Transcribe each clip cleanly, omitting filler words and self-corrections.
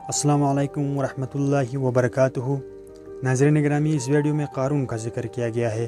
السلام علیکم ورحمۃ اللہ وبرکاتہ۔ ناظرین گرامی، اس ویڈیو میں قارون کا ذکر کیا گیا ہے۔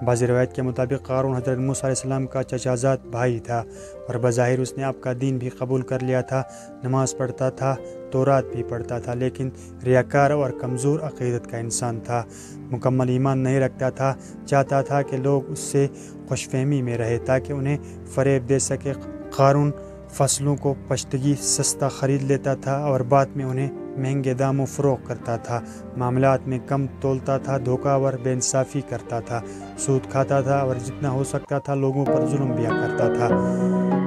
بعض روایت کے مطابق قارون حضرت موسیٰ علیہ السلام کا چچا زاد بھائی تھا اور بظاہر اس نے آپ کا دین بھی قبول کر لیا تھا، نماز پڑھتا تھا، تورات بھی پڑھتا تھا، لیکن ریاکار اور کمزور عقیدت کا انسان تھا، مکمل ایمان نہیں رکھتا تھا، چاہتا تھا کہ لوگ اس سے خوش فہمی میں رہے تاکہ انہیں فریب دے سکے۔ قارون فصلوں کو پشتگی سستا خرید لیتا تھا اور بعد میں انہیں مہنگے داموں فروخت کرتا تھا، معاملات میں کم تولتا تھا، دھوکہ اور بے انصافی کرتا تھا، سود کھاتا تھا اور جتنا ہو سکتا تھا لوگوں پر ظلم بھی کرتا تھا۔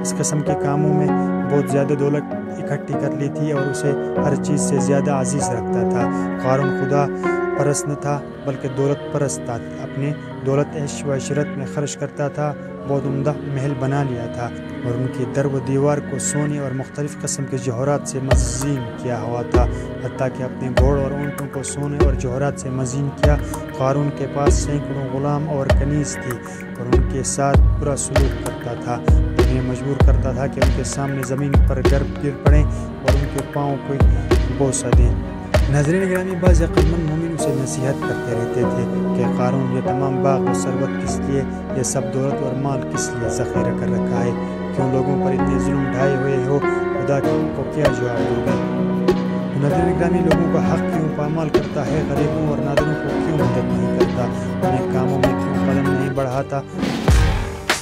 اس قسم کے کاموں میں بہت زیادہ دولت اکٹھی کر لی تھی اور اسے ہر چیز سے زیادہ عزیز رکھتا تھا۔ قارون خدا پرست نہ تھا بلکہ دولت پرست تھا، اپنے دولت عیش و عشرت میں خرچ کرتا تھا، بہت عمدہ محل بنا لیا تھا اور ان کی در و دیوار کو سونے اور مختلف قسم کے جوہرات سے مزین کیا ہوا تھا، حتیٰ کہ اپنے گھوڑ اور اونٹوں کو سونے اور جوہرات سے مزین کیا۔ قارون کے پاس سینکڑوں غلام اور کنیز تھی اور ان کے ساتھ برا سلوک کرتا تھا، انہیں مجبور کرتا تھا کہ ان کے سامنے زمین پر گر پڑیں اور ان کے پاؤں کو بوسہ دیں۔ ناظرین گرامی، بعض عقلمند مومن اسے نصیحت کرتے رہتے تھے کہ قارون، یہ تمام باغ و ثروت کس لیے، یہ سب دولت اور مال کس لیے ذخیرہ کر رکھا ہے؟ کیوں لوگوں پر اتنے ظلم ڈھائے ہوئے ہو؟ خدا کو کیا جواب دو گے؟ ناظرین گرامی، لوگوں کا حق کیوں پامال کرتا ہے؟ غریبوں اور نادروں کو کیوں مدد نہیں کرتا؟ انہیں کاموں میں کیوں قدم نہیں بڑھاتا؟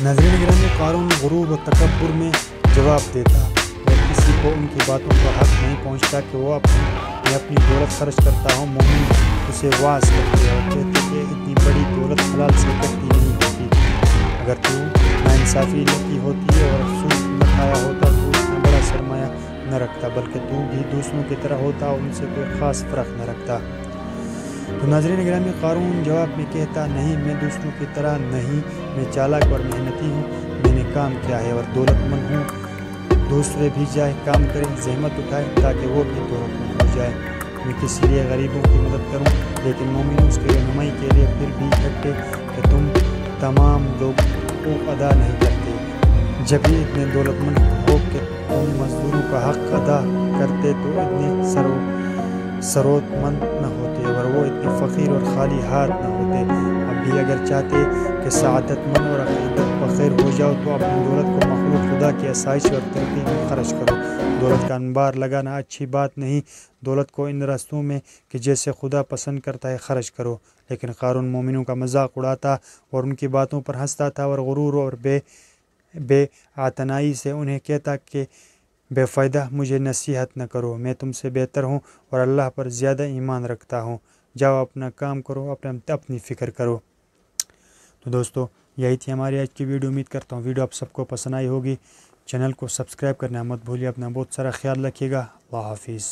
ناظرین گرامی، قارون غرور و تکبر میں جواب دیتا اور کسی کو ان کی باتوں کا حق نہیں پہنچتا کہ وہ اپنی دولت خرچ کرتا ہوں۔ مومن اسے واعظ کرتے اور کہتے کہ اتنی بڑی دولت حلال سے اکٹھی نہیں ہوتی، اگر تو ناانصافی کی ہوتی اور سود نہ کھایا ہوتا تو اتنا بڑا سرمایہ نہ رکھتا، بلکہ تو بھی دوسروں کی طرح ہوتا اور ان سے کوئی خاص فرق نہ رکھتا۔ تو ناظرین گرامی، قارون جواب میں کہتا، نہیں، میں دوسروں کی طرح نہیں، میں چالاک اور محنتی ہوں، میں نے کام کیا ہے اور دولت مند ہوں۔ دوسرے بھی جائے کام کریں، زحمت اٹھائیں تاکہ وہ بھی دولت مند ہو جائے۔ میں کس لیے غریبوں کی مدد کروں، لیکن مومن اس کی رہنمائی کے لیے پھر بھی کہتے کہ تم تمام لوگ کو ادا نہیں کرتے۔ جب یہ اتنے دولت مند ہو کہ تم مزدوروں کا حق ادا کرتے تو اتنے ثروت مند نہ ہوتے اور وہ اتنے فقیر اور خالی ہاتھ نہ ہوتے۔ اب بھی اگر چاہتے کہ سعادت مند اور عقیدت بخیر ہو جاؤ تو اپنی دولت کو مخلوق خدا کی آسائش اور ترقی میں خرچ کرو۔ دولت کا انبار لگانا اچھی بات نہیں، دولت کو ان رستوں میں کہ جیسے خدا پسند کرتا ہے خرچ کرو۔ لیکن قارون مومنوں کا مذاق اڑاتا اور ان کی باتوں پر ہنستا تھا اور غرور اور بے اعتنائی سے انہیں کہتا کہ بے فائدہ مجھے نصیحت نہ کرو، میں تم سے بہتر ہوں اور اللہ پر زیادہ ایمان رکھتا ہوں، جاؤ اپنا کام کرو، اپنی فکر کرو۔ تو دوستو، یہی تھی ہماری آج کی ویڈیو۔ امید کرتا ہوں ویڈیو آپ سب کو پسند آئی ہوگی۔ چینل کو سبسکرائب کرنا مت بھولیے، اپنا بہت سارا خیال رکھیے گا۔ اللہ حافظ۔